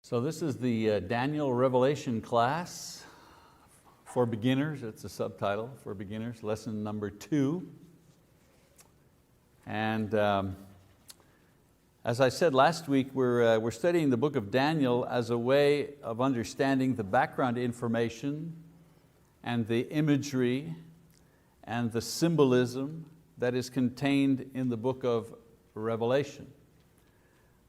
So this is the Daniel Revelation class for beginners. It's a subtitle for beginners, lesson number 2. And as I said last week, we're studying the book of Daniel as a way of understanding the background information and the imagery and the symbolism that is contained in the book of Revelation.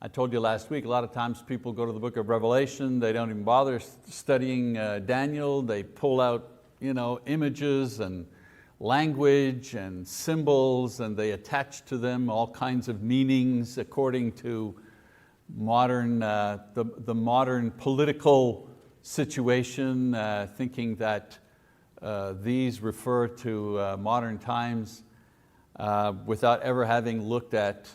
I told you last week, a lot of times people go to the book of Revelation, they don't even bother studying Daniel, they pull out images and language and symbols and they attach to them all kinds of meanings according to modern, the modern political situation, thinking that these refer to modern times without ever having looked at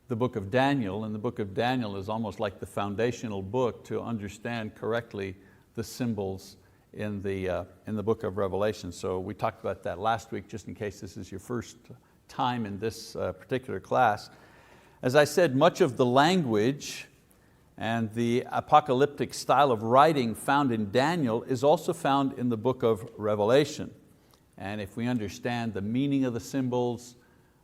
the book of Daniel. And the book of Daniel is almost like the foundational book to understand correctly the symbols in the book of Revelation. So we talked about that last week, just in case this is your first time in this particular class. As I said, much of the language and the apocalyptic style of writing found in Daniel is also found in the book of Revelation. And if we understand the meaning of the symbols,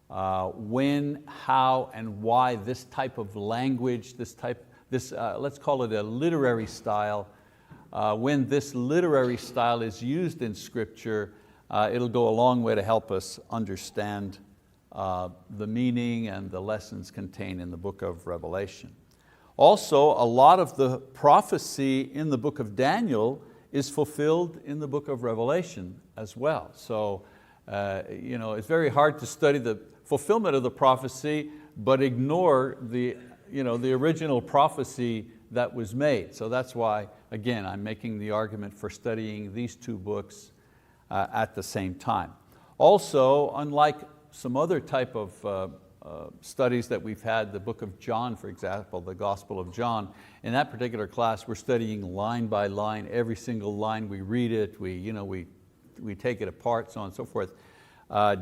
when, how, and why this type of language, let's call it a literary style, when this literary style is used in Scripture, it'll go a long way to help us understand the meaning and the lessons contained in the book of Revelation. Also, a lot of the prophecy in the book of Daniel is fulfilled in the book of Revelation as well. So it's very hard to study the fulfillment of the prophecy but ignore the original prophecy that was made. So that's why, again, I'm making the argument for studying these two books at the same time. Also, unlike some other type of studies that we've had, the book of John, for example, the Gospel of John, in that particular class we're studying line by line, every single line, we read it, we take it apart, so on and so forth.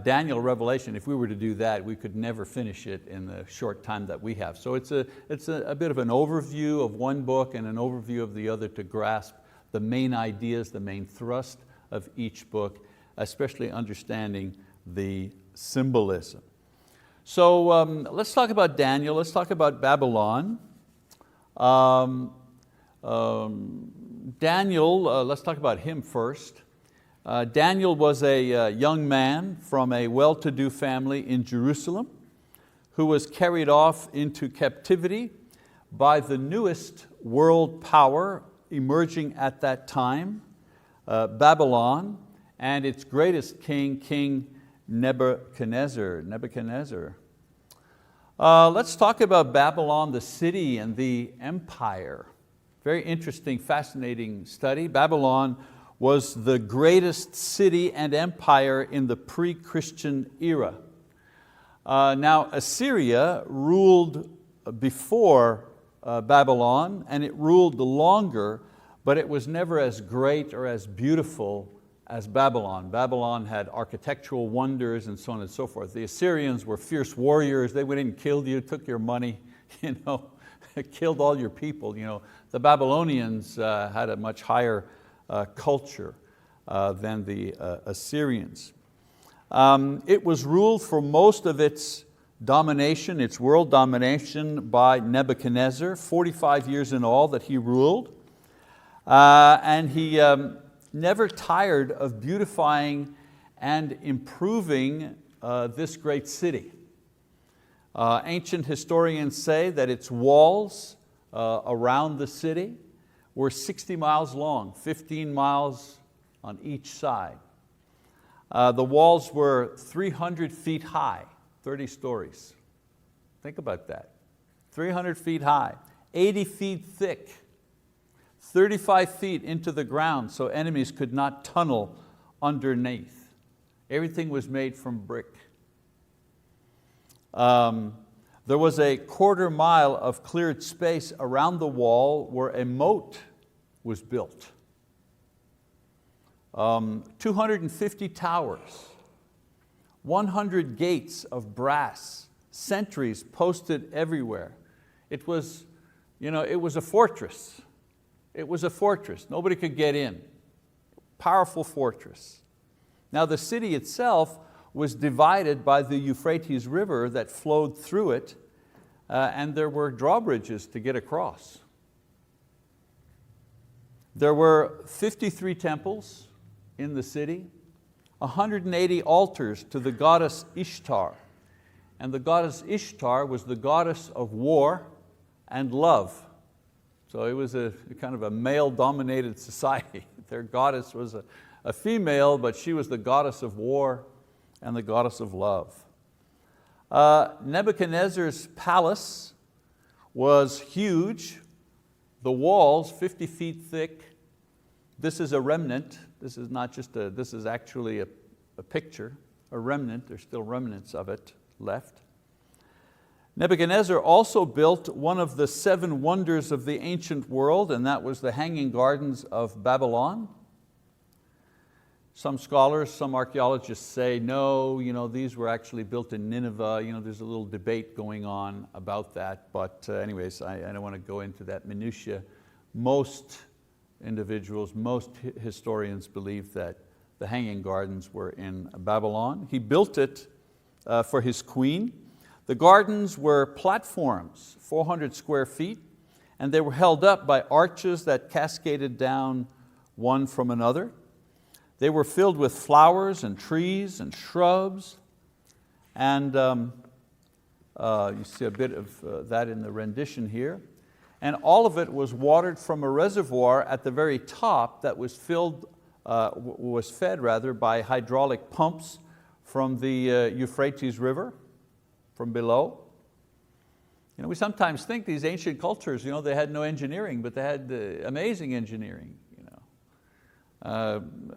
Daniel Revelation, if we were to do that, we could never finish it in the short time that we have. So it's a bit of an overview of one book and an overview of the other to grasp the main ideas, the main thrust of each book, especially understanding the symbolism. So let's talk about Daniel, let's talk about Babylon. Daniel, let's talk about him first. Daniel was a young man from a well-to-do family in Jerusalem who was carried off into captivity by the newest world power emerging at that time, Babylon, and its greatest king, King Nebuchadnezzar. Let's talk about Babylon, the city and the empire. Very interesting, fascinating study. Babylon was the greatest city and empire in the pre-Christian era. Now Assyria ruled before Babylon, and it ruled longer, but it was never as great or as beautiful as Babylon. Babylon had architectural wonders and so on and so forth. The Assyrians were fierce warriors. They went in and killed you, took your money, killed all your people. The Babylonians had a much higher culture than the Assyrians. It was ruled for most of its domination, its world domination, by Nebuchadnezzar, 45 years in all that he ruled. And he never tired of beautifying and improving this great city. Ancient historians say that its walls around the city were 60 miles long, 15 miles on each side. The walls were 300 feet high, 30 stories. Think about that. 300 feet high, 80 feet thick, 35 feet into the ground so enemies could not tunnel underneath. Everything was made from brick. There was a 1/4 mile of cleared space around the wall where a moat was built. 250 towers, 100 gates of brass, sentries posted everywhere. It was a fortress. It was a fortress, nobody could get in. Powerful fortress. Now the city itself was divided by the Euphrates River that flowed through it, and there were drawbridges to get across. There were 53 temples in the city, 180 altars to the goddess Ishtar. And the goddess Ishtar was the goddess of war and love. So it was a kind of a male-dominated society. Their goddess was a female, but she was the goddess of war and the goddess of love. Nebuchadnezzar's palace was huge. The walls, 50 feet thick. This is a remnant. This is not just this is actually a picture, a remnant. There's still remnants of it left. Nebuchadnezzar also built one of the 7 wonders of the ancient world, and that was the Hanging Gardens of Babylon. Some scholars, some archaeologists say, no, these were actually built in Nineveh. There's a little debate going on about that, but anyways, I don't want to go into that minutiae. Most individuals, most historians believe that the Hanging Gardens were in Babylon. He built it for his queen. The gardens were platforms, 400 square feet, and they were held up by arches that cascaded down one from another. They were filled with flowers and trees and shrubs, and you see a bit of that in the rendition here. And all of it was watered from a reservoir at the very top that was fed by hydraulic pumps from the Euphrates River, from below. We sometimes think these ancient cultures, they had no engineering, but they had amazing engineering.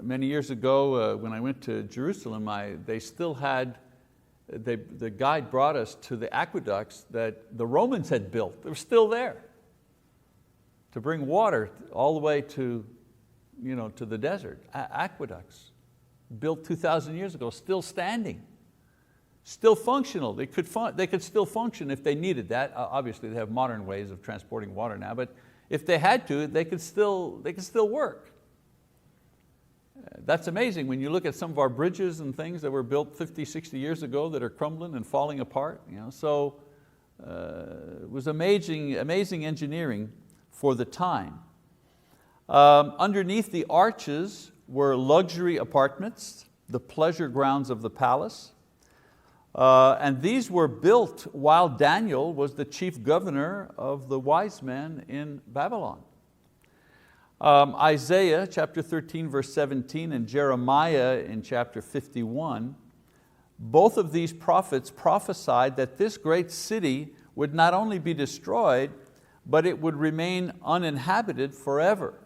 Many years ago, when I went to Jerusalem, they still had, the guide brought us to the aqueducts that the Romans had built. They were still there to bring water all the way to the desert. Aqueducts built 2,000 years ago, still standing, still functional. They could still function if they needed that. Obviously, they have modern ways of transporting water now, but if they had to, they could still work. That's amazing when you look at some of our bridges and things that were built 50, 60 years ago that are crumbling and falling apart. So it was amazing engineering for the time. Underneath the arches were luxury apartments, the pleasure grounds of the palace. And these were built while Daniel was the chief governor of the wise men in Babylon. Isaiah chapter 13 verse 17 and Jeremiah in chapter 51, both of these prophets prophesied that this great city would not only be destroyed, but it would remain uninhabited forever.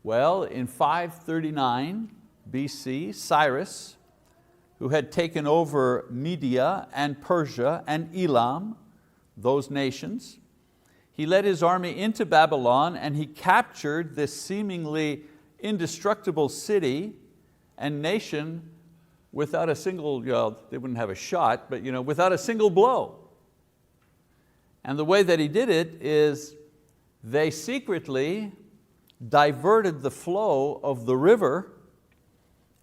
Well, in 539 BC, Cyrus, who had taken over Media and Persia and Elam, those nations, he led his army into Babylon and he captured this seemingly indestructible city and nation without a single, they wouldn't have a shot, but without a single blow. And the way that he did it is they secretly diverted the flow of the river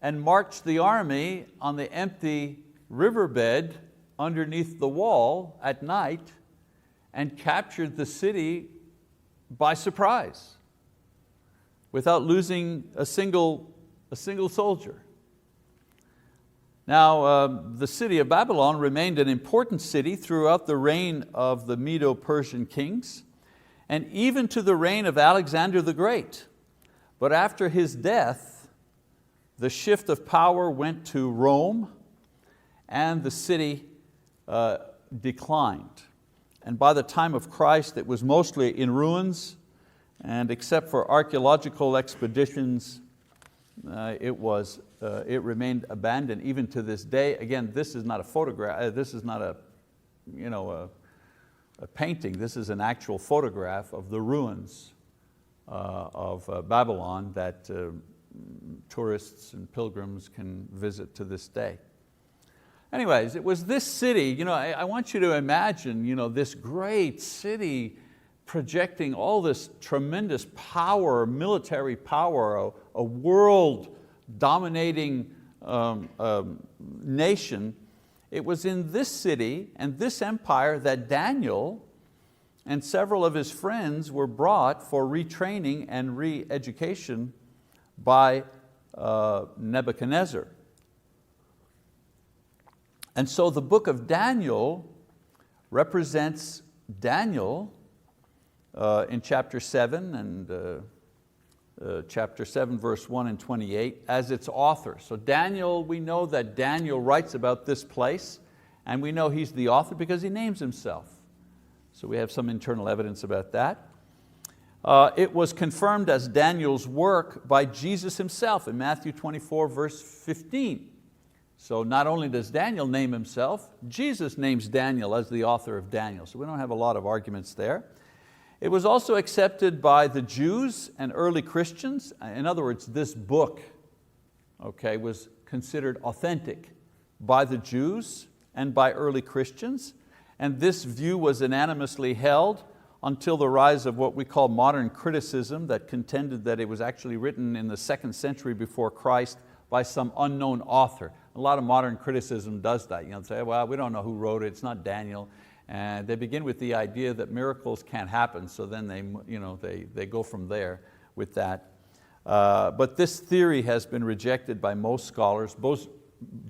and marched the army on the empty riverbed underneath the wall at night and captured the city by surprise without losing a single soldier. Now, the city of Babylon remained an important city throughout the reign of the Medo-Persian kings and even to the reign of Alexander the Great. But after his death, the shift of power went to Rome and the city declined. And by the time of Christ, it was mostly in ruins, and except for archaeological expeditions, it remained abandoned even to this day. Again, this is not a photograph, this is not a painting, this is an actual photograph of the ruins of Babylon that tourists and pilgrims can visit to this day. Anyways, it was this city, I want you to imagine this great city projecting all this tremendous power, military power, a world-dominating nation. It was in this city and this empire that Daniel and several of his friends were brought for retraining and re-education by Nebuchadnezzar. And so the book of Daniel represents Daniel in chapter 7 and chapter 7 verse 1 and 28 as its author. So Daniel, we know that Daniel writes about this place, and we know he's the author because he names himself. So we have some internal evidence about that. It was confirmed as Daniel's work by Jesus himself in Matthew 24 verse 15. So not only does Daniel name himself, Jesus names Daniel as the author of Daniel. So we don't have a lot of arguments there. It was also accepted by the Jews and early Christians. In other words, this book, okay, was considered authentic by the Jews and by early Christians. And this view was unanimously held until the rise of what we call modern criticism that contended that it was actually written in the 2nd century before Christ by some unknown author. A lot of modern criticism does that. They say, well, we don't know who wrote it, it's not Daniel. And they begin with the idea that miracles can't happen, so then they go from there with that. But this theory has been rejected by most scholars. Both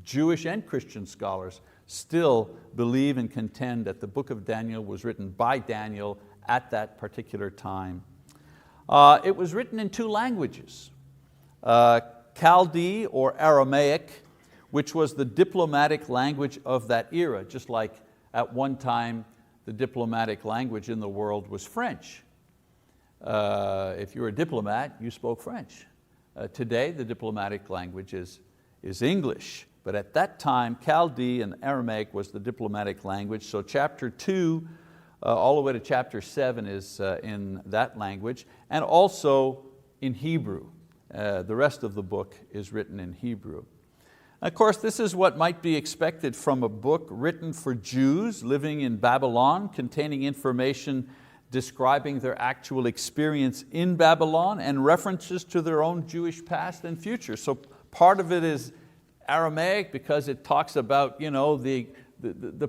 Jewish and Christian scholars still believe and contend that the book of Daniel was written by Daniel at that particular time. It was written in 2 languages, Chaldee or Aramaic, which was the diplomatic language of that era, just like at one time the diplomatic language in the world was French. If you were a diplomat, you spoke French. Today the diplomatic language is English, but at that time Chaldee and Aramaic was the diplomatic language. So chapter 2 all the way to chapter 7 is in that language, and also in Hebrew. The rest of the book is written in Hebrew. Of course, this is what might be expected from a book written for Jews living in Babylon, containing information describing their actual experience in Babylon and references to their own Jewish past and future. So part of it is Aramaic because it talks about the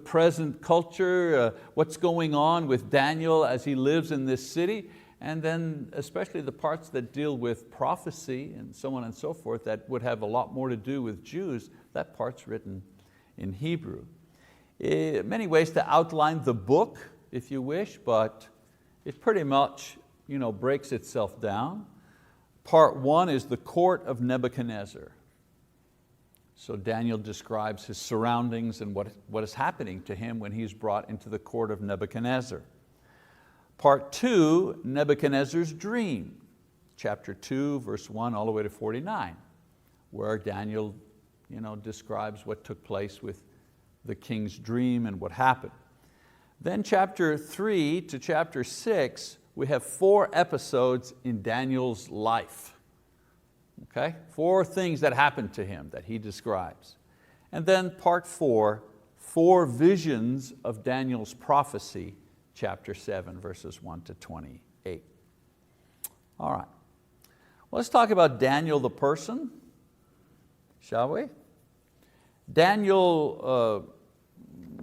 present culture, what's going on with Daniel as he lives in this city, and then especially the parts that deal with prophecy and so on and so forth that would have a lot more to do with Jews, that part's written in Hebrew. Many ways to outline the book, if you wish, but it pretty much breaks itself down. Part 1 is the court of Nebuchadnezzar. So Daniel describes his surroundings and what is happening to him when he's brought into the court of Nebuchadnezzar. Part 2, Nebuchadnezzar's dream, chapter 2, verse 1 all the way to 49, where Daniel describes what took place with the king's dream and what happened. Then chapter 3 to chapter 6, we have 4 episodes in Daniel's life. Okay? 4 things that happened to him that he describes. And then part 4, 4 visions of Daniel's prophecy, chapter 7, verses 1 to 28. All right, well, let's talk about Daniel the person, shall we? Daniel,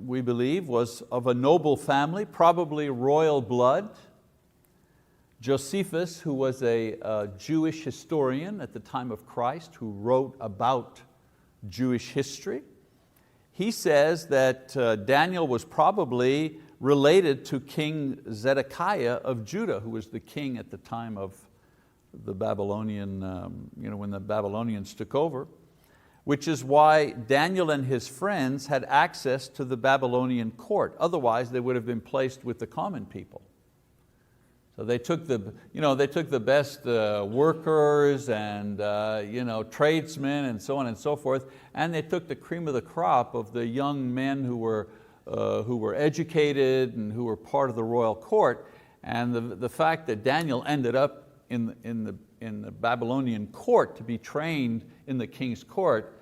we believe, was of a noble family, probably royal blood. Josephus, who was a Jewish historian at the time of Christ, who wrote about Jewish history, he says that Daniel was probably related to King Zedekiah of Judah, who was the king at the time of the Babylonian, when the Babylonians took over, which is why Daniel and his friends had access to the Babylonian court. Otherwise, they would have been placed with the common people. So they took the best workers and tradesmen and so on and so forth, and they took the cream of the crop of the young men who were educated and who were part of the royal court. And the fact that Daniel ended up in the Babylonian court to be trained in the king's court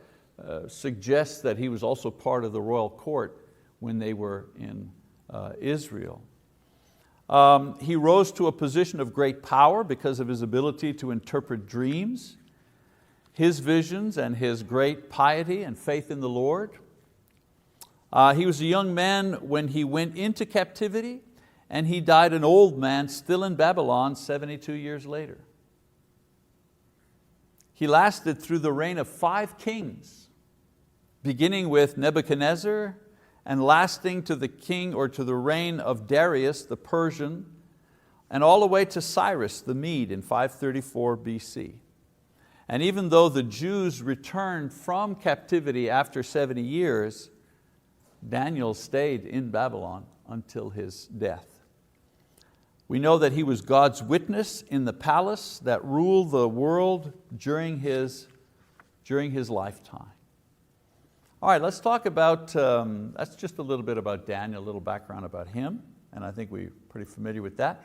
suggests that he was also part of the royal court when they were in Israel. He rose to a position of great power because of his ability to interpret dreams, his visions, and his great piety and faith in the Lord. He was a young man when he went into captivity, and he died an old man still in Babylon 72 years later. He lasted through the reign of 5 kings, beginning with Nebuchadnezzar and lasting to the king or to the reign of Darius the Persian, and all the way to Cyrus the Mede in 534 BC. And even though the Jews returned from captivity after 70 years, Daniel stayed in Babylon until his death. We know that he was God's witness in the palace that ruled the world during his lifetime. All right, let's talk about, that's just a little bit about Daniel, a little background about him, and I think we're pretty familiar with that.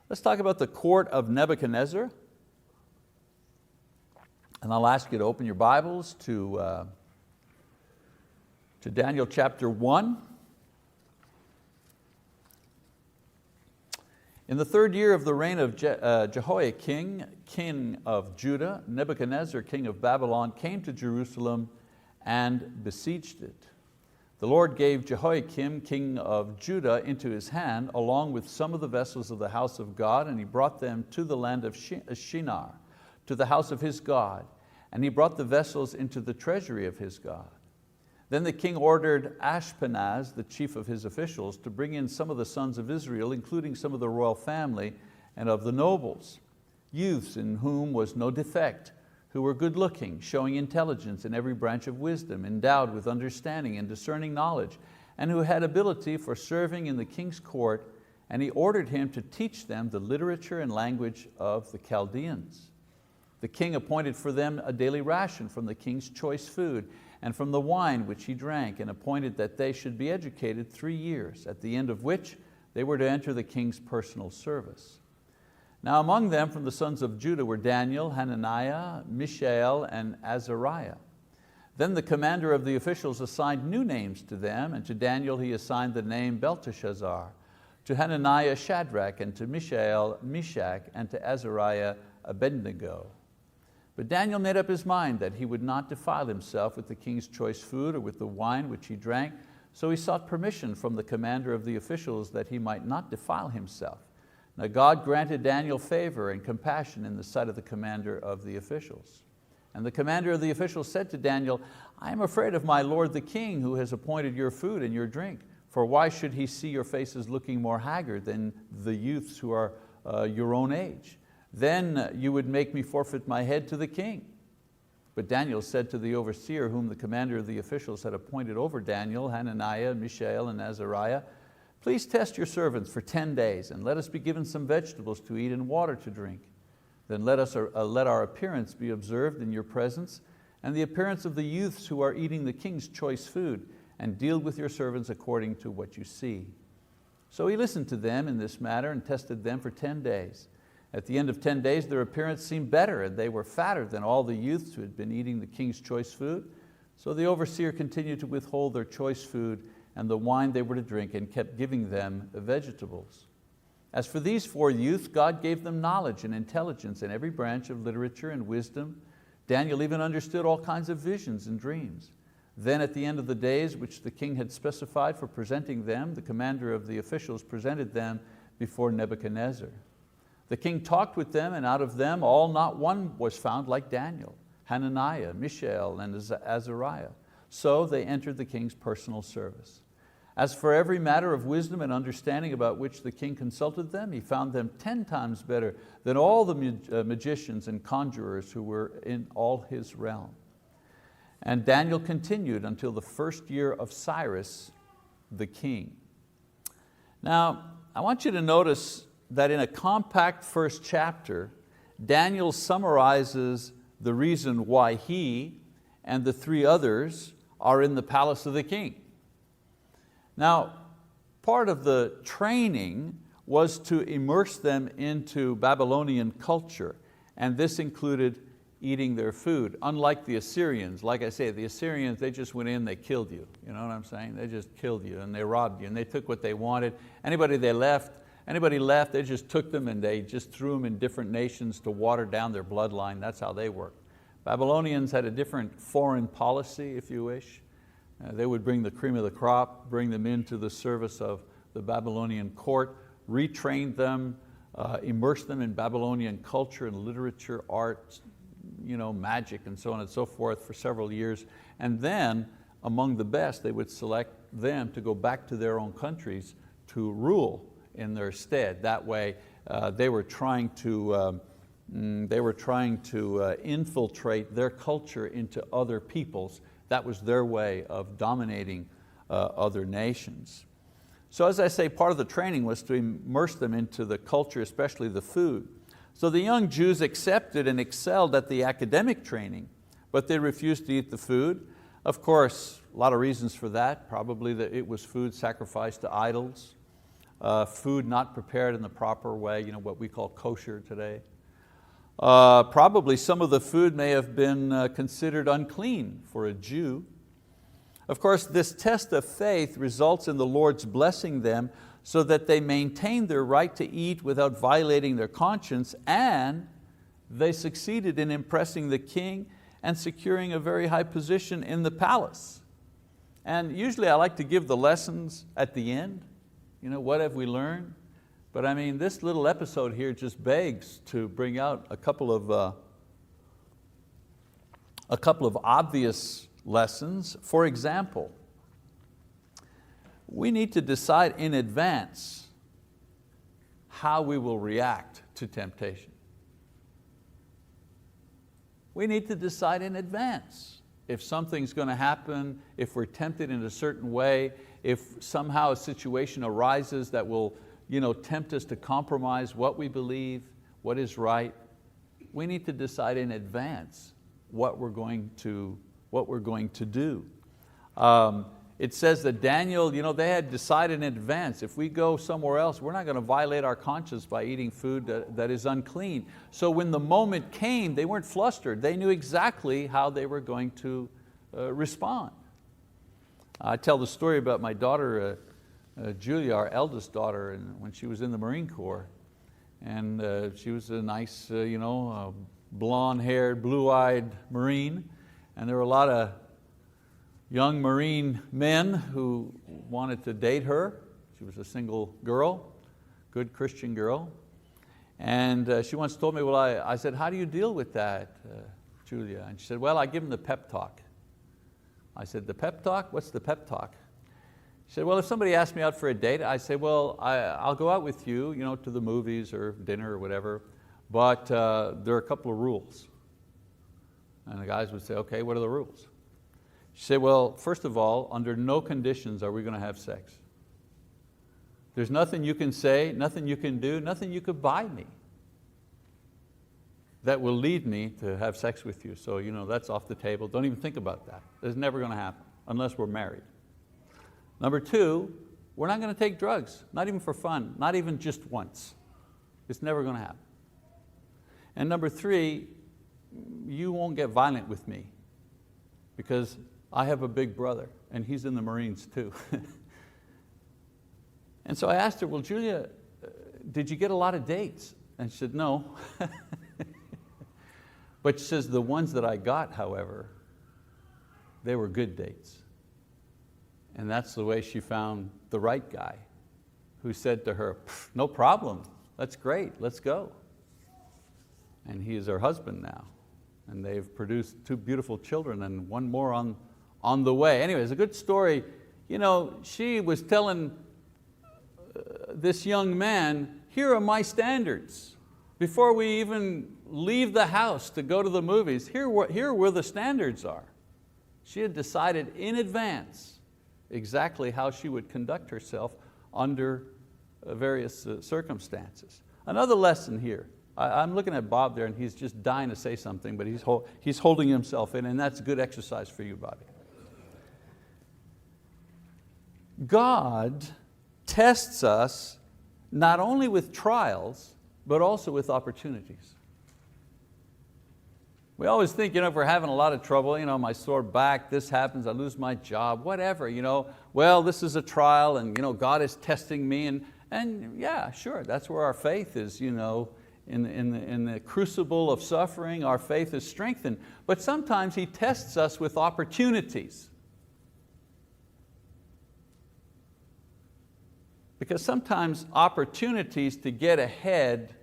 Let's talk about the court of Nebuchadnezzar. And I'll ask you to open your Bibles to Daniel chapter 1. In the 3rd year of the reign of Jehoiakim, king of Judah, Nebuchadnezzar, king of Babylon, came to Jerusalem and besieged it. The Lord gave Jehoiakim, king of Judah, into his hand, along with some of the vessels of the house of God, and he brought them to the land of Shinar, to the house of his God, and he brought the vessels into the treasury of his God. Then the king ordered Ashpenaz, the chief of his officials, to bring in some of the sons of Israel, including some of the royal family and of the nobles, youths in whom was no defect, who were good looking, showing intelligence in every branch of wisdom, endowed with understanding and discerning knowledge, and who had ability for serving in the king's court, and he ordered him to teach them the literature and language of the Chaldeans. The king appointed for them a daily ration from the king's choice food, and from the wine which he drank, and appointed that they should be educated 3 years, at the end of which they were to enter the king's personal service. Now among them from the sons of Judah were Daniel, Hananiah, Mishael, and Azariah. Then the commander of the officials assigned new names to them, and to Daniel he assigned the name Belteshazzar, to Hananiah Shadrach, and to Mishael Meshach, and to Azariah Abednego. But Daniel made up his mind that he would not defile himself with the king's choice food or with the wine which he drank, so he sought permission from the commander of the officials that he might not defile himself. Now God granted Daniel favor and compassion in the sight of the commander of the officials. And the commander of the officials said to Daniel, I am afraid of my lord the king, who has appointed your food and your drink. For why should he see your faces looking more haggard than the youths who are your own age? Then you would make me forfeit my head to the king. But Daniel said to the overseer, whom the commander of the officials had appointed over Daniel, Hananiah, Mishael, and Azariah, please test your servants for 10 days, and let us be given some vegetables to eat and water to drink. Then let our appearance be observed in your presence, and the appearance of the youths who are eating the king's choice food, and deal with your servants according to what you see. So he listened to them in this matter and tested them for 10 days. At the end of 10 days, their appearance seemed better, and they were fatter than all the youths who had been eating the king's choice food. So the overseer continued to withhold their choice food and the wine they were to drink, and kept giving them the vegetables. As for these 4 youths, God gave them knowledge and intelligence in every branch of literature and wisdom. Daniel even understood all kinds of visions and dreams. Then at the end of the days which the king had specified for presenting them, the commander of the officials presented them before Nebuchadnezzar. The king talked with them, and out of them all not one was found like Daniel, Hananiah, Mishael, and Azariah. So they entered the king's personal service. As for every matter of wisdom and understanding about which the king consulted them, he found them 10 times better than all the magicians and conjurers who were in all his realm. And Daniel continued until the 1st year of Cyrus the king. Now, I want you to notice that in a compact first chapter, Daniel summarizes the reason why he and the 3 others are in the palace of the king. Now, part of the training was to immerse them into Babylonian culture, and this included eating their food. Unlike the Assyrians, like I say, the Assyrians, they just went in, they killed you. You know what I'm saying? They just killed you and they robbed you and they took what they wanted. Anybody they left, Anybody left, they just took them and they just threw them in different nations to water down their bloodline. That's how they worked. Babylonians had a different foreign policy, if you wish. They would bring the cream of the crop, bring them into the service of the Babylonian court, retrain them, immerse them in Babylonian culture and literature, art, magic, and so on and so forth for several years. And then, among the best, they would select them to go back to their own countries to rule in their stead. That way, they were trying to infiltrate their culture into other peoples. That was their way of dominating other nations. So as I say, part of the training was to immerse them into the culture, especially the food. So the young Jews accepted and excelled at the academic training, but they refused to eat the food. Of course, a lot of reasons for that. Probably that it was food sacrificed to idols, food not prepared in the proper way, what we call kosher today. Probably some of the food may have been considered unclean for a Jew. Of course, this test of faith results in the Lord's blessing them so that they maintain their right to eat without violating their conscience, and they succeeded in impressing the king and securing a very high position in the palace. And usually I like to give the lessons at the end. What have we learned? But I mean, this little episode here just begs to bring out a couple of obvious lessons. For example, we need to decide in advance how we will react to temptation. We need to decide in advance if something's going to happen, if we're tempted in a certain way, if somehow a situation arises that will tempt us to compromise what we believe, what is right. We need to decide in advance what we're going to do. It says that Daniel, they had decided in advance, if we go somewhere else, we're not going to violate our conscience by eating food that is unclean. So when the moment came, they weren't flustered. They knew exactly how they were going to respond. I tell the story about my daughter, Julia, our eldest daughter, when she was in the Marine Corps. And she was a nice, blonde-haired, blue-eyed Marine. And there were a lot of young Marine men who wanted to date her. She was a single girl, good Christian girl. And she once told me, well, I said, how do you deal with that, Julia? And she said, well, I give them the pep talk. I said, the pep talk? What's the pep talk? She said, well, if somebody asked me out for a date, I say, well, I'll go out with you, to the movies or dinner or whatever, but there are a couple of rules. And the guys would say, okay, what are the rules? She said, well, first of all, under no conditions are we going to have sex. There's nothing you can say, nothing you can do, nothing you could buy me that will lead me to have sex with you. So that's off the table. Don't even think about that. It's never going to happen unless we're married. Number two, we're not going to take drugs, not even for fun, not even just once. It's never going to happen. And number three, you won't get violent with me because I have a big brother and he's in the Marines too. And so I asked her, well, Julia, did you get a lot of dates? And she said, no. But she says, the ones that I got, however, they were good dates. And that's the way she found the right guy who said to her, no problem, that's great, let's go. And he is her husband now. And they've produced 2 beautiful children and 1 more on the way. Anyway, it's a good story. She was telling this young man, here are my standards. Before we even leave the house to go to the movies, here are where the standards are. She had decided in advance exactly how she would conduct herself under various circumstances. Another lesson here. I'm looking at Bob there and he's just dying to say something, but he's holding himself in, and that's good exercise for you, Bobby. God tests us not only with trials, but also with opportunities. We always think, if we're having a lot of trouble, my sore back, this happens, I lose my job, whatever, well, this is a trial and God is testing me, And yeah, sure, that's where our faith is, in the crucible of suffering, our faith is strengthened. But sometimes He tests us with opportunities. Because sometimes opportunities to get ahead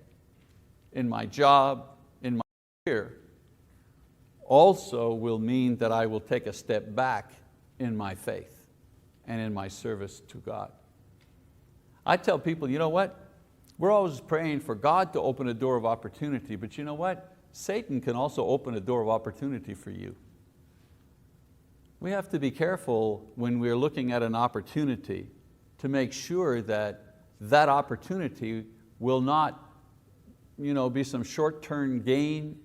in my job, in my career, also will mean that I will take a step back in my faith and in my service to God. I tell people, you know what? We're always praying for God to open a door of opportunity, but you know what? Satan can also open a door of opportunity for you. We have to be careful when we're looking at an opportunity to make sure that that opportunity will not be some short-term gain,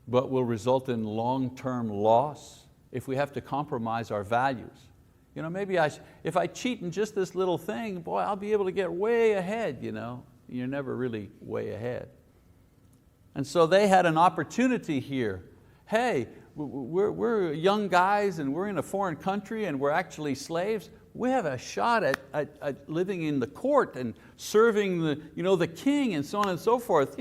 but will result in long-term loss if we have to compromise our values. Maybe if I cheat in just this little thing, boy, I'll be able to get way ahead. You're never really way ahead. And so they had an opportunity here. Hey, we're young guys and we're in a foreign country and we're actually slaves. We have a shot at living in the court and serving the king and so on and so forth.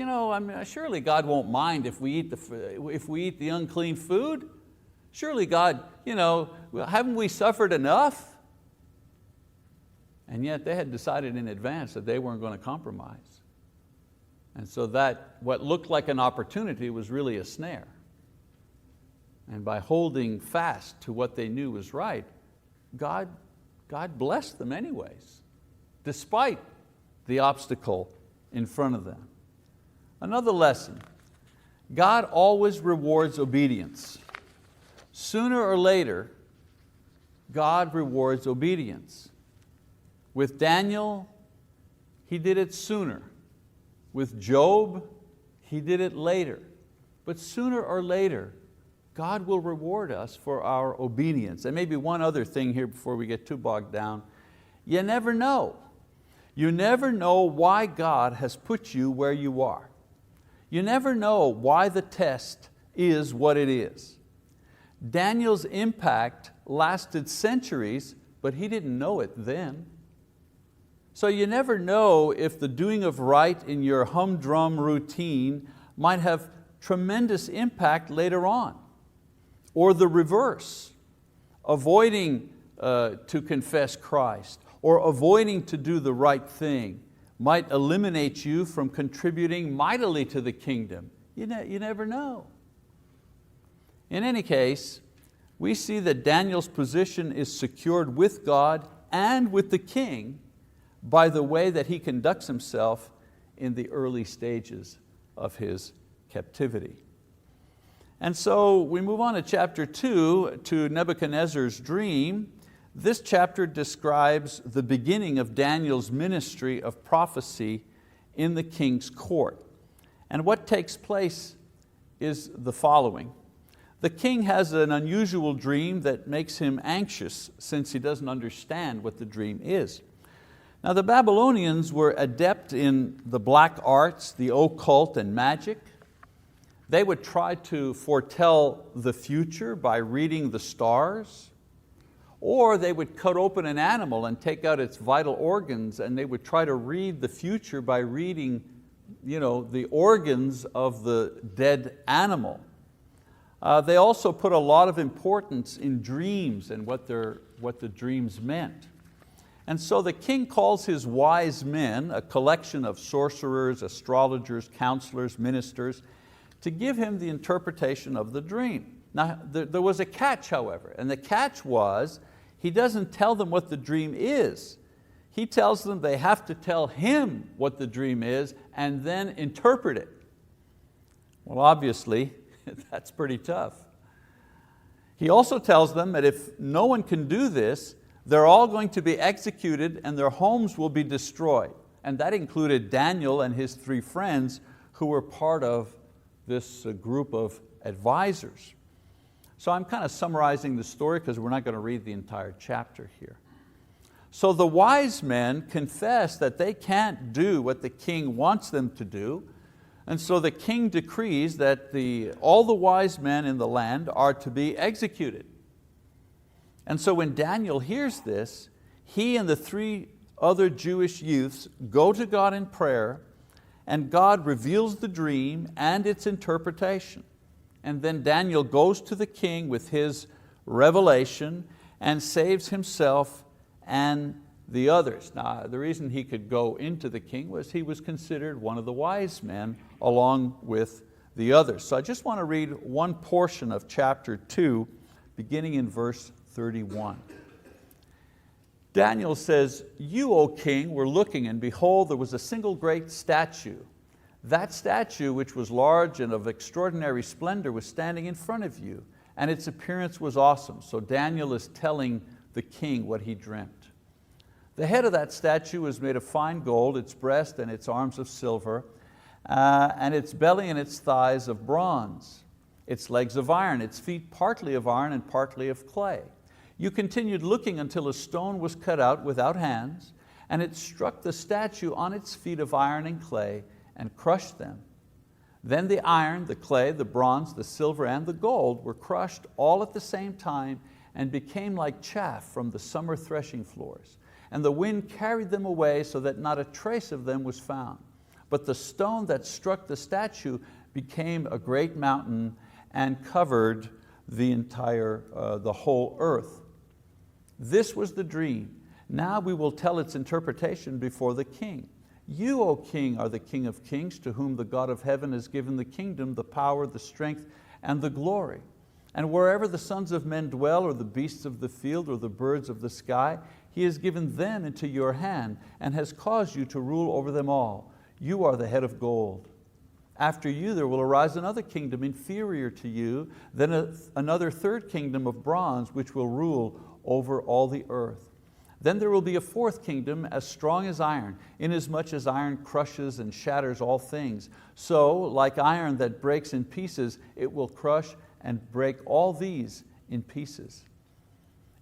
Surely God won't mind if we eat the unclean food. Surely God, haven't we suffered enough? And yet they had decided in advance that they weren't going to compromise. And so that what looked like an opportunity was really a snare. And by holding fast to what they knew was right, God blessed them anyways, despite the obstacle in front of them. Another lesson, God always rewards obedience. Sooner or later, God rewards obedience. With Daniel, He did it sooner. With Job, He did it later. But sooner or later, God will reward us for our obedience. And maybe one other thing here before we get too bogged down. You never know. You never know why God has put you where you are. You never know why the test is what it is. Daniel's impact lasted centuries, but he didn't know it then. So you never know if the doing of right in your humdrum routine might have tremendous impact later on. Or the reverse, avoiding to confess Christ or avoiding to do the right thing might eliminate you from contributing mightily to the kingdom. You never know. In any case, we see that Daniel's position is secured with God and with the king by the way that he conducts himself in the early stages of his captivity. And so we move on to chapter 2, to Nebuchadnezzar's dream. This chapter describes the beginning of Daniel's ministry of prophecy in the king's court. And what takes place is the following. The king has an unusual dream that makes him anxious since he doesn't understand what the dream is. Now the Babylonians were adept in the black arts, the occult and magic. They would try to foretell the future by reading the stars, or they would cut open an animal and take out its vital organs, and they would try to read the future by reading the organs of the dead animal. They also put a lot of importance in dreams and what the dreams meant. And so the king calls his wise men, a collection of sorcerers, astrologers, counselors, ministers, to give him the interpretation of the dream. Now there was a catch, however, and the catch was he doesn't tell them what the dream is. He tells them they have to tell him what the dream is and then interpret it. Well, obviously, that's pretty tough. He also tells them that if no one can do this, they're all going to be executed and their homes will be destroyed. And that included Daniel and his 3 friends who were part of this group of advisors. So I'm kind of summarizing the story because we're not going to read the entire chapter here. So the wise men confess that they can't do what the king wants them to do, and so the king decrees that all the wise men in the land are to be executed. And so when Daniel hears this, he and the 3 other Jewish youths go to God in prayer, and God reveals the dream and its interpretation. And then Daniel goes to the king with his revelation and saves himself and the others. Now, the reason he could go into the king was he was considered one of the wise men along with the others. So I just want to read one portion of chapter 2, beginning in verse 31. Daniel says, "You, O king, were looking, and behold, there was a single great statue. That statue, which was large and of extraordinary splendor, was standing in front of you, and its appearance was awesome." So Daniel is telling the king what he dreamt. "The head of that statue was made of fine gold, its breast and its arms of silver, and its belly and its thighs of bronze, its legs of iron, its feet partly of iron and partly of clay. You continued looking until a stone was cut out without hands, and it struck the statue on its feet of iron and clay and crushed them. Then the iron, the clay, the bronze, the silver, and the gold were crushed all at the same time and became like chaff from the summer threshing floors. And the wind carried them away so that not a trace of them was found. But the stone that struck the statue became a great mountain and covered the whole earth. This was the dream. Now we will tell its interpretation before the king. You, O king, are the King of kings, to whom the God of heaven has given the kingdom, the power, the strength, and the glory. And wherever the sons of men dwell, or the beasts of the field, or the birds of the sky, He has given them into your hand, and has caused you to rule over them all. You are the head of gold. After you there will arise another kingdom inferior to you, then another third kingdom of bronze, which will rule over all the earth. Then there will be a fourth kingdom as strong as iron, inasmuch as iron crushes and shatters all things. So, like iron that breaks in pieces, it will crush and break all these in pieces.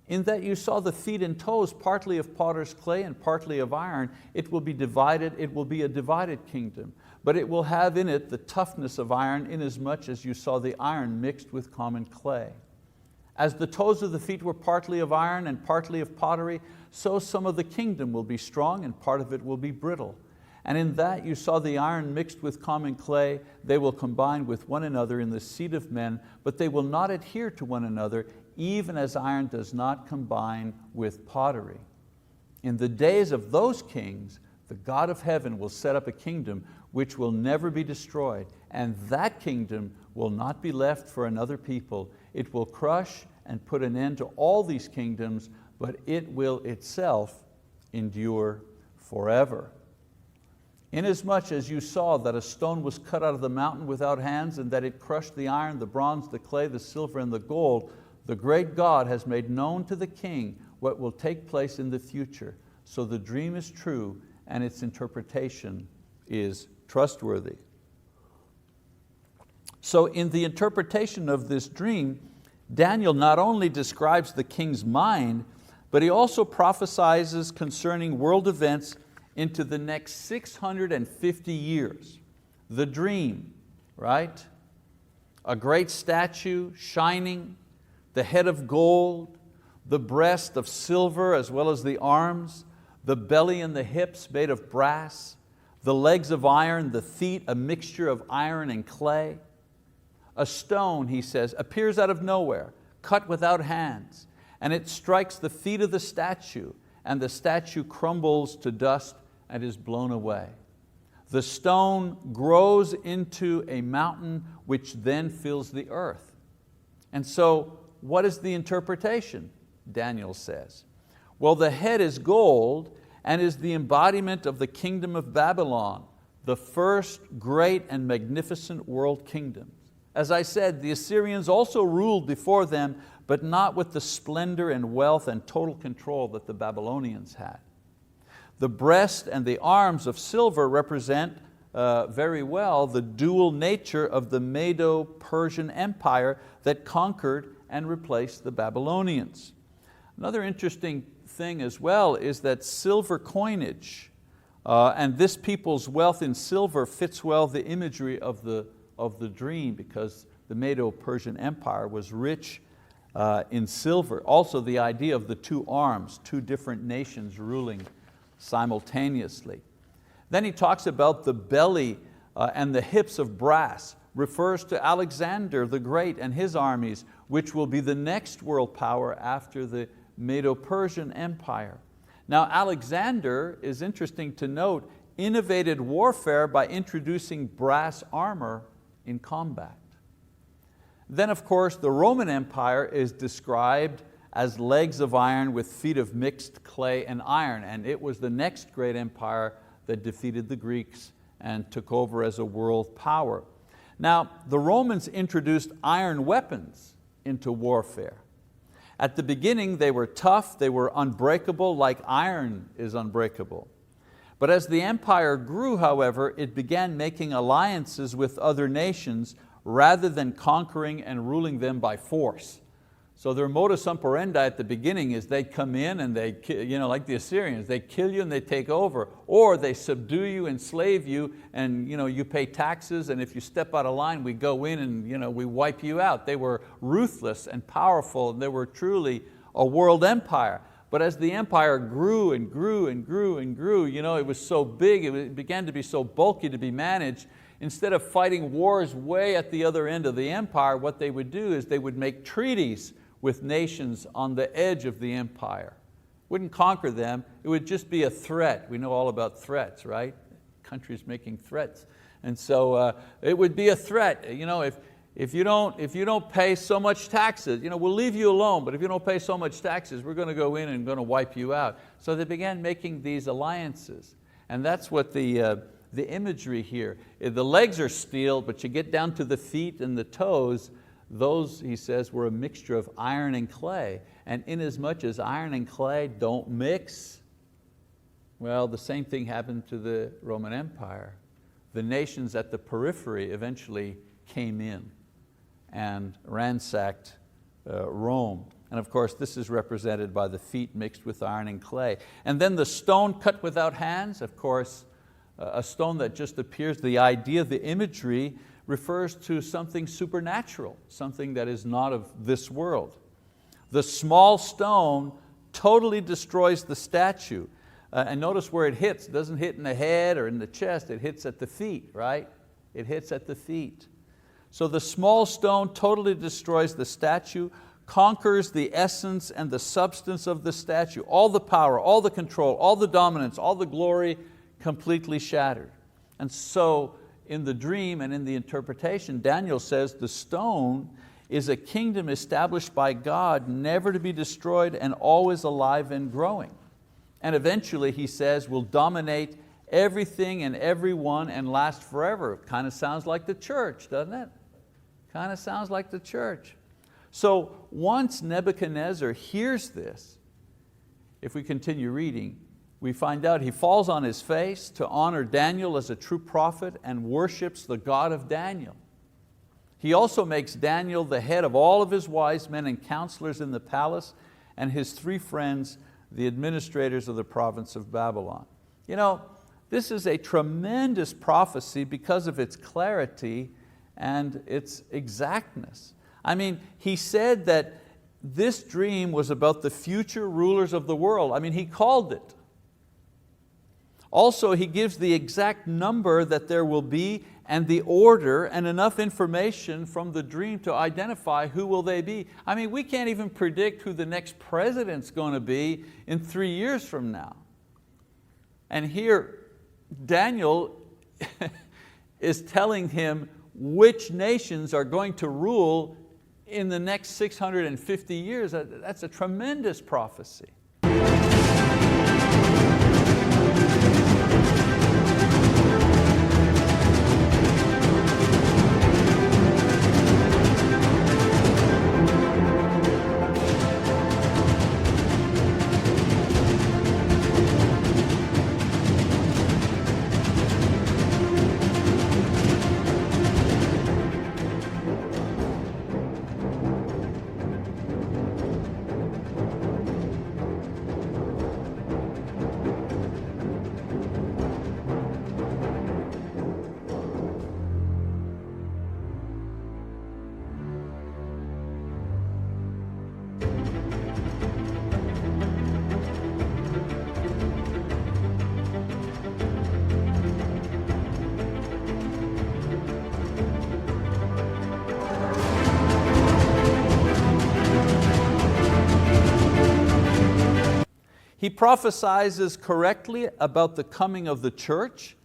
In that you saw the feet and toes, partly of potter's clay and partly of iron, it will be a divided kingdom. But it will have in it the toughness of iron, inasmuch as you saw the iron mixed with common clay. As the toes of the feet were partly of iron and partly of pottery, so some of the kingdom will be strong and part of it will be brittle. And in that you saw the iron mixed with common clay, they will combine with one another in the seed of men, but they will not adhere to one another, even as iron does not combine with pottery. In the days of those kings, the God of heaven will set up a kingdom which will never be destroyed, and that kingdom will not be left for another people. It will crush and put an end to all these kingdoms, but it will itself endure forever. Inasmuch as you saw that a stone was cut out of the mountain without hands, and that it crushed the iron, the bronze, the clay, the silver, and the gold, the great God has made known to the king what will take place in the future. So the dream is true, and its interpretation is trustworthy. So in the interpretation of this dream, Daniel not only describes the king's mind, but he also prophesies concerning world events into the next 650 years. The dream, right? A great statue shining, the head of gold, the breast of silver as well as the arms, the belly and the hips made of brass, the legs of iron, the feet a mixture of iron and clay. A stone, he says, appears out of nowhere, cut without hands, and it strikes the feet of the statue, and the statue crumbles to dust and is blown away. The stone grows into a mountain which then fills the earth. And so, what is the interpretation? Daniel says, well, the head is gold and is the embodiment of the kingdom of Babylon, the first great and magnificent world kingdom. As I said, the Assyrians also ruled before them, but not with the splendor and wealth and total control that the Babylonians had. The breast and the arms of silver represent very well the dual nature of the Medo-Persian Empire that conquered and replaced the Babylonians. Another interesting thing as well is that silver coinage and this people's wealth in silver fits well the imagery of the dream, because the Medo-Persian Empire was rich in silver. Also the idea of the two arms, two different nations ruling simultaneously. Then he talks about the belly and the hips of brass, refers to Alexander the Great and his armies, which will be the next world power after the Medo-Persian Empire. Now Alexander, is interesting to note, innovated warfare by introducing brass armor in combat. Then of course the Roman Empire is described as legs of iron with feet of mixed clay and iron, and it was the next great empire that defeated the Greeks and took over as a world power. Now the Romans introduced iron weapons into warfare. At the beginning they were tough, they were unbreakable like iron is unbreakable. But as the empire grew, however, it began making alliances with other nations rather than conquering and ruling them by force. So their modus operandi at the beginning is they come in and they, like the Assyrians, they kill you and they take over, or they subdue you, enslave you, and you pay taxes, and if you step out of line, we go in and we wipe you out. They were ruthless and powerful, and they were truly a world empire. But as the empire grew and grew and grew and grew, it was so big, it began to be so bulky to be managed. Instead of fighting wars way at the other end of the empire, what they would do is they would make treaties with nations on the edge of the empire. Wouldn't conquer them, it would just be a threat. We know all about threats, right? Countries making threats. And so it would be a threat. If you don't pay so much taxes, we'll leave you alone, but if you don't pay so much taxes, we're going to go in and going to wipe you out. So they began making these alliances. And that's what the imagery here. The legs are steel, but you get down to the feet and the toes, those, he says, were a mixture of iron and clay. And inasmuch as iron and clay don't mix, well, the same thing happened to the Roman Empire. The nations at the periphery eventually came in and ransacked Rome. And of course, this is represented by the feet mixed with iron and clay. And then the stone cut without hands, of course, a stone that just appears, the idea, the imagery refers to something supernatural, something that is not of this world. The small stone totally destroys the statue. And notice where it hits. It doesn't hit in the head or in the chest, it hits at the feet, right? It hits at the feet. So the small stone totally destroys the statue, conquers the essence and the substance of the statue, all the power, all the control, all the dominance, all the glory completely shattered. And so in the dream and in the interpretation, Daniel says the stone is a kingdom established by God, never to be destroyed and always alive and growing. And eventually, he says, will dominate everything and everyone and last forever. Kind of sounds like the church, doesn't it? Kind of sounds like the church. So once Nebuchadnezzar hears this, if we continue reading, we find out he falls on his face to honor Daniel as a true prophet and worships the God of Daniel. He also makes Daniel the head of all of his wise men and counselors in the palace, and his 3 friends, the administrators of the province of Babylon. This is a tremendous prophecy because of its clarity and its exactness. He said that this dream was about the future rulers of the world. He called it. Also, he gives the exact number that there will be and the order and enough information from the dream to identify who will they be. We can't even predict who the next president's going to be in 3 years from now. And here, Daniel is telling him which nations are going to rule in the next 650 years. That's a tremendous prophecy. He prophesies correctly about the coming of the church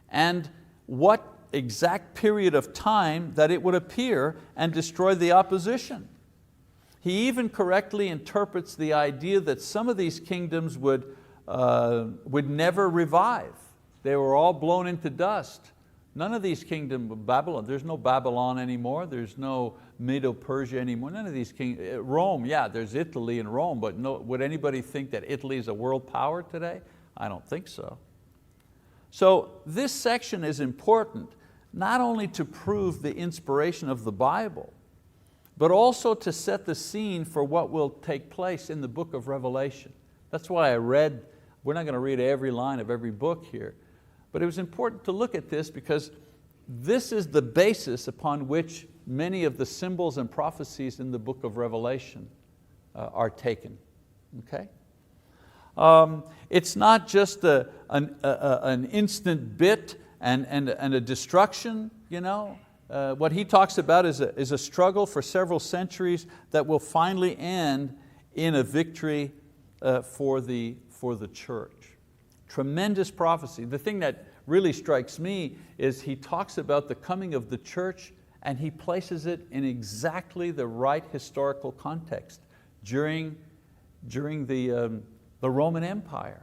and what exact period of time that it would appear and destroy the opposition. He even correctly interprets the idea that some of these kingdoms would never revive. They were all blown into dust. None of these kingdoms, Babylon, there's no Babylon anymore, there's no Medo-Persia anymore, none of these kingdoms. Rome, yeah, there's Italy and Rome, but would anybody think that Italy is a world power today? I don't think so. So this section is important, not only to prove the inspiration of the Bible, but also to set the scene for what will take place in the book of Revelation. That's why we're not going to read every line of every book here, but it was important to look at this because this is the basis upon which many of the symbols and prophecies in the book of Revelation are taken. Okay? It's not just an instant bit and a destruction. What he talks about is a struggle for several centuries that will finally end in a victory for the church. Tremendous prophecy. The thing that really strikes me is he talks about the coming of the church and he places it in exactly the right historical context during the Roman Empire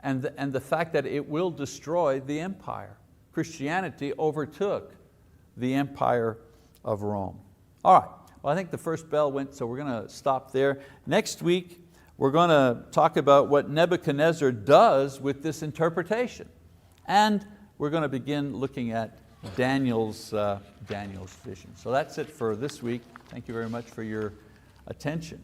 and the fact that it will destroy the empire. Christianity overtook the empire of Rome. All right, well, I think the first bell went, so we're going to stop there. Next week, we're going to talk about what Nebuchadnezzar does with this interpretation. And we're going to begin looking at Daniel's vision. So that's it for this week. Thank you very much for your attention.